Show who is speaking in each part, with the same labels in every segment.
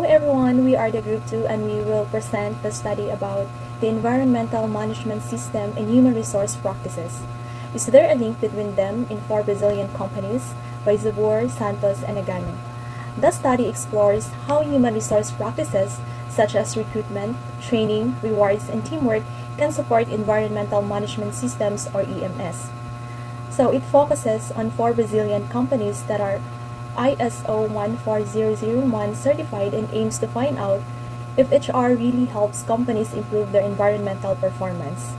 Speaker 1: everyone, we are the Group 2 and we will present the study about the environmental management system and human resource practices. Is there a link between them in four Brazilian companies by Zabor, Santos, and Agano? The study explores how human resource practices such as recruitment, training, rewards, and teamwork can support environmental management systems or EMS. So it focuses on four Brazilian companies that are ISO 14001 certified and aims to find out if HR really helps companies improve their environmental performance.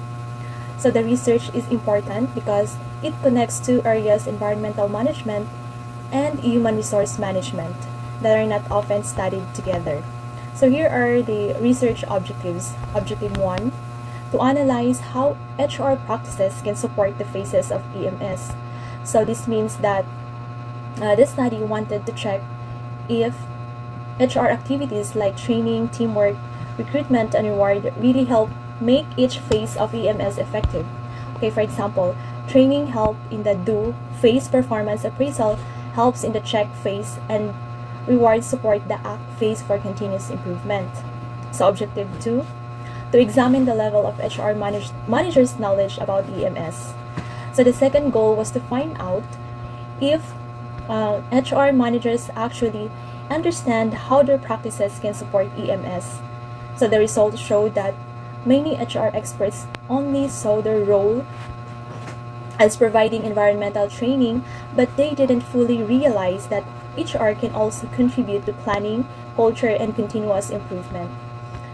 Speaker 1: So the research is important because it connects two areas, environmental management and human resource management, that are not often studied together. So here are the research objectives. Objective 1, to analyze how HR practices can support the phases of EMS. So this means that this study wanted to check if HR activities like training, teamwork, recruitment, and reward really help make each phase of EMS effective. Okay, for example, training help in the do phase, performance appraisal helps in the check phase, and rewards support the act phase for continuous improvement. So objective 2, to examine the level of HR managers' knowledge about EMS. So the second goal was to find out if HR managers actually understand how their practices can support EMS. So the results showed that many HR experts only saw their role as providing environmental training, but they didn't fully realize that HR can also contribute to planning, culture, and continuous improvement.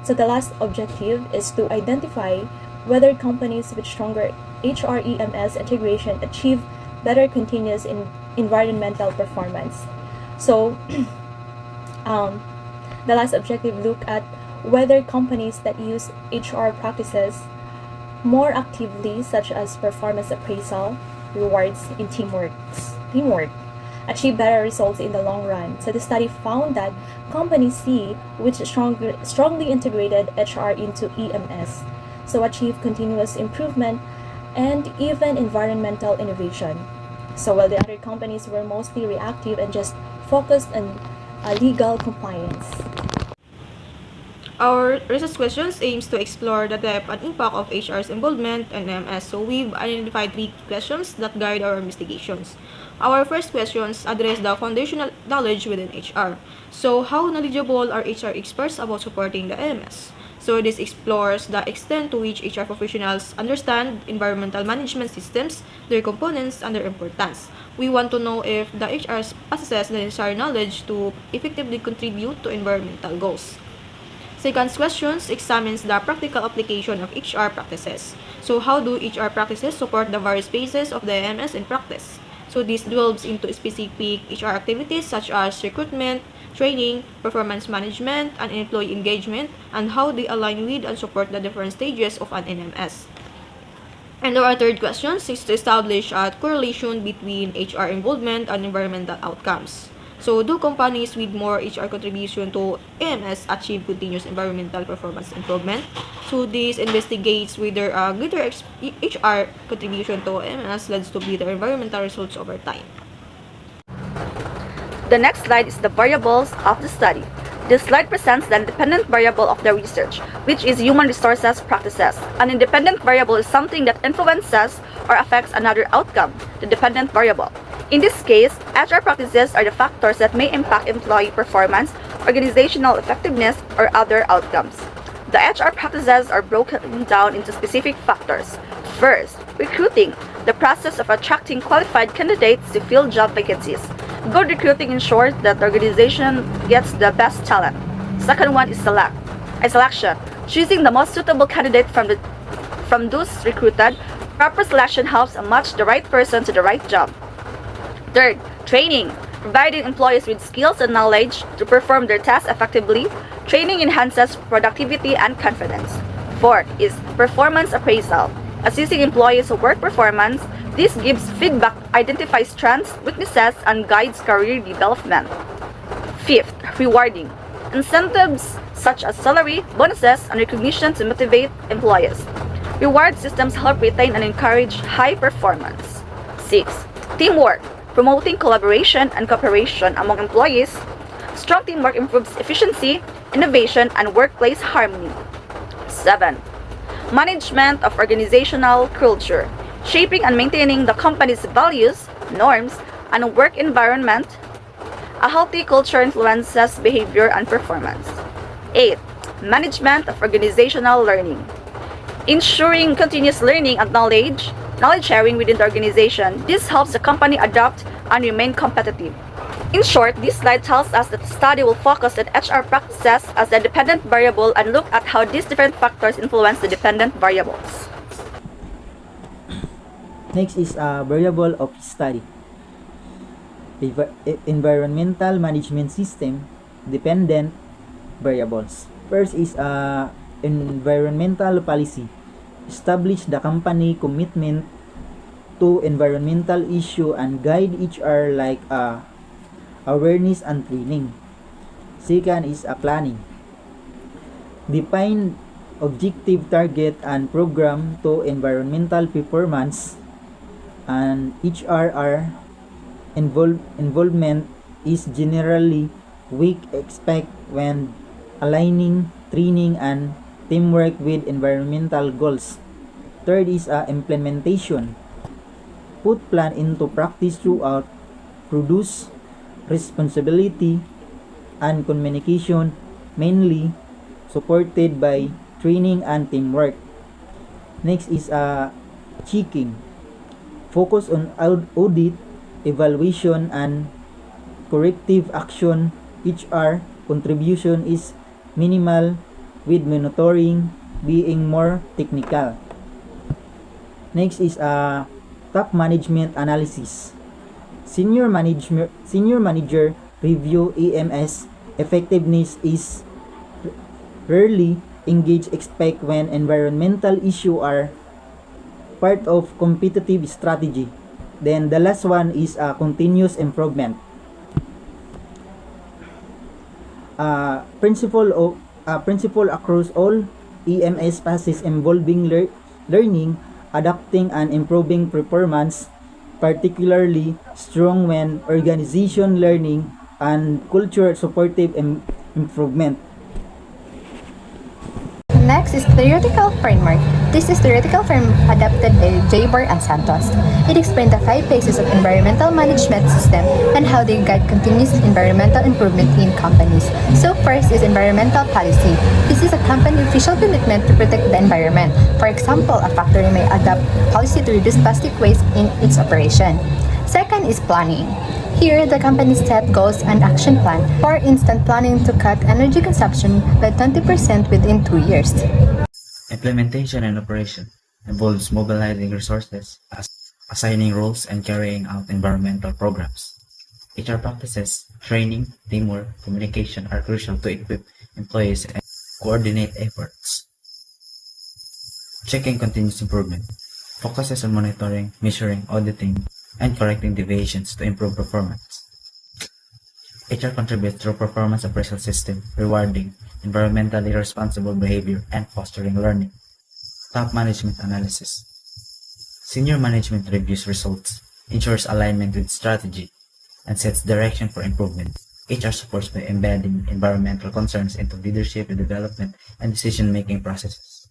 Speaker 1: So the last objective is to identify whether companies with stronger HR EMS integration achieve better continuous environmental performance. So the last objective look at whether companies that use HR practices more actively, such as performance appraisal, rewards, and teamwork, achieve better results in the long run. So the study found that companies C, which strongly integrated HR into EMS, so achieve continuous improvement and even environmental innovation. So while the other companies were mostly reactive and just focused on legal compliance.
Speaker 2: Our research questions aims to explore the depth and impact of HR's involvement in MS. So we've identified 3 questions that guide our investigations. Our first questions address the foundational knowledge within HR. So how knowledgeable are HR experts about supporting the MS? So this explores the extent to which HR professionals understand environmental management systems, their components, and their importance. We want to know if the HR possesses the necessary knowledge to effectively contribute to environmental goals. Second question examines the practical application of HR practices. So how do HR practices support the various phases of the MS in practice? So this delves into specific HR activities such as recruitment, training, performance management, and employee engagement, and how they align with and support the different stages of an NMS. And our third question is to establish a correlation between HR involvement and environmental outcomes. So, do companies with more HR contribution to AMS achieve continuous environmental performance improvement? So, this investigates whether a greater HR contribution to AMS leads to better environmental results over time.
Speaker 3: The next slide is the variables of the study. This slide presents the independent variable of the research, which is human resources practices. An independent variable is something that influences or affects another outcome, the dependent variable. In this case, HR practices are the factors that may impact employee performance, organizational effectiveness, or other outcomes. The HR practices are broken down into specific factors. First, recruiting, the process of attracting qualified candidates to fill job vacancies. Good recruiting ensures that the organization gets the best talent. Second one is selection, choosing the most suitable candidate from those recruited. Proper selection helps match the right person to the right job. Third, training, providing employees with skills and knowledge to perform their tasks effectively. Training enhances productivity and confidence. Fourth is performance appraisal, assessing employees' work performance. This gives feedback, identifies strengths, weaknesses, and guides career development. Fifth, rewarding, incentives such as salary, bonuses, and recognition to motivate employees. Reward systems help retain and encourage high performance. 6. Teamwork, promoting collaboration and cooperation among employees. Strong teamwork improves efficiency, innovation, and workplace harmony. 7. Management of organizational culture, shaping and maintaining the company's values, norms, and work environment. A healthy culture influences behavior and performance. 8. Management of organizational learning, ensuring continuous learning and knowledge sharing within the organization. This helps the company adapt and remain competitive. In short, this slide tells us that the study will focus on HR practices as the dependent variable and look at how these different factors influence the dependent variables.
Speaker 4: Next is a variable of study. Environmental management system dependent variables. First is environmental policy. Establish the company commitment to environmental issue and guide HR like awareness and training. Second is planning. Define objective target and program to environmental performance, and HRR involvement is generally weak except when aligning training and teamwork with environmental goals. Third is implementation. Put plan into practice throughout, produce responsibility and communication, mainly supported by training and teamwork. Next is checking. Focus on audit, evaluation, and corrective action. HR contribution is minimal, with monitoring being more technical. Next is top management analysis. Senior manager review EMS effectiveness is rarely engage expect when environmental issue are part of competitive strategy. Then the last one is continuous improvement. Principle across all EMS phases involving learning, adapting, and improving performance, particularly strong when organization learning and culture supportive improvement.
Speaker 5: Next is theoretical framework. This is theoretical framework adapted by Jaber and Santos. It explains the 5 phases of environmental management system and how they guide continuous environmental improvement in companies. So first is environmental policy. This is a company official commitment to protect the environment. For example, a factory may adopt policy to reduce plastic waste in its operation. Second is planning. Here, the company set goals and action plan. For instance, planning to cut energy consumption by 20% within 2 years.
Speaker 6: Implementation and operation involves mobilizing resources, assigning roles, and carrying out environmental programs. HR practices, training, teamwork, communication are crucial to equip employees and coordinate efforts. Checking continuous improvement focuses on monitoring, measuring, auditing, and correcting deviations to improve performance. HR contributes through performance appraisal system, rewarding environmentally responsible behavior and fostering learning. Top management analysis. Senior management reviews results, ensures alignment with strategy, and sets direction for improvement. HR supports by embedding environmental concerns into leadership, development, and decision-making processes.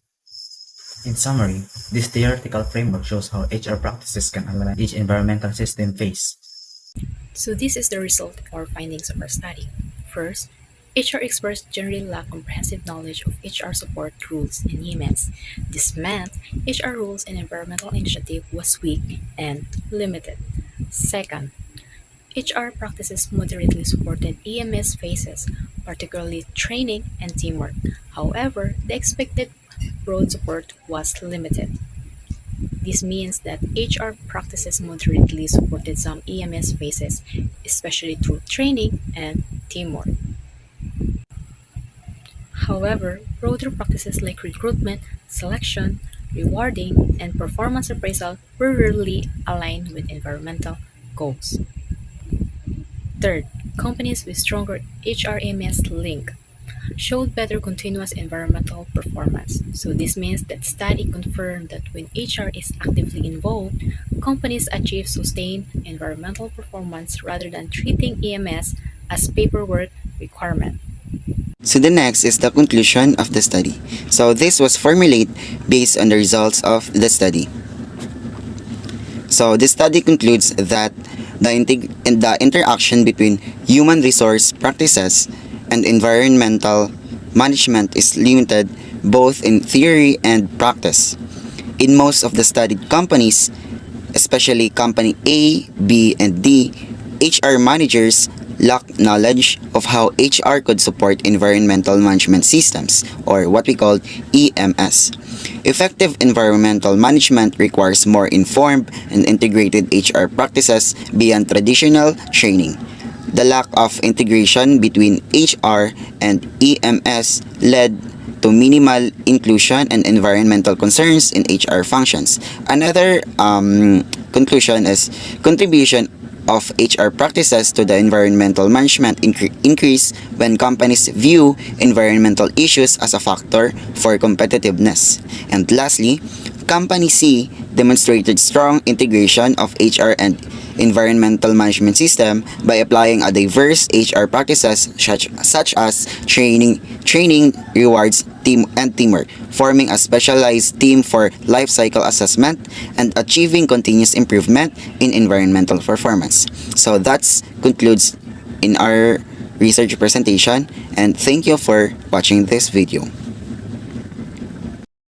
Speaker 6: In summary, this theoretical framework shows how HR practices can align each environmental system phase.
Speaker 7: So this is the result of our findings of our study. First, HR experts generally lack comprehensive knowledge of HR support rules and EMS. This meant HR rules and environmental initiative was weak and limited. Second, HR practices moderately supported EMS phases, particularly training and teamwork. However, the expected broad support was limited. This means that HR practices moderately supported some EMS phases, especially through training and teamwork. However, broader practices like recruitment, selection, rewarding, and performance appraisal were rarely aligned with environmental goals. Third, companies with stronger HRMS link showed better continuous environmental performance. So this means that study confirmed that when HR is actively involved, companies achieve sustained environmental performance rather than treating EMS as paperwork requirement.
Speaker 8: So the next is the conclusion of the study. So this was formulated based on the results of the study. So the study concludes that the interaction between human resource practices and environmental management is limited both in theory and practice. In most of the studied companies, especially company A, B, and D, HR managers lack knowledge of how HR could support environmental management systems, or what we call EMS. Effective environmental management requires more informed and integrated HR practices beyond traditional training. The lack of integration between HR and EMS led to minimal inclusion and environmental concerns in HR functions. Another conclusion is contribution of HR practices to the environmental management increase when companies view environmental issues as a factor for competitiveness. And lastly, Company C demonstrated strong integration of HR and environmental management system by applying a diverse HR practices such as training, rewards, team and teamwork, forming a specialized team for life cycle assessment, and achieving continuous improvement in environmental performance. So that concludes in our research presentation, and thank you for watching this video.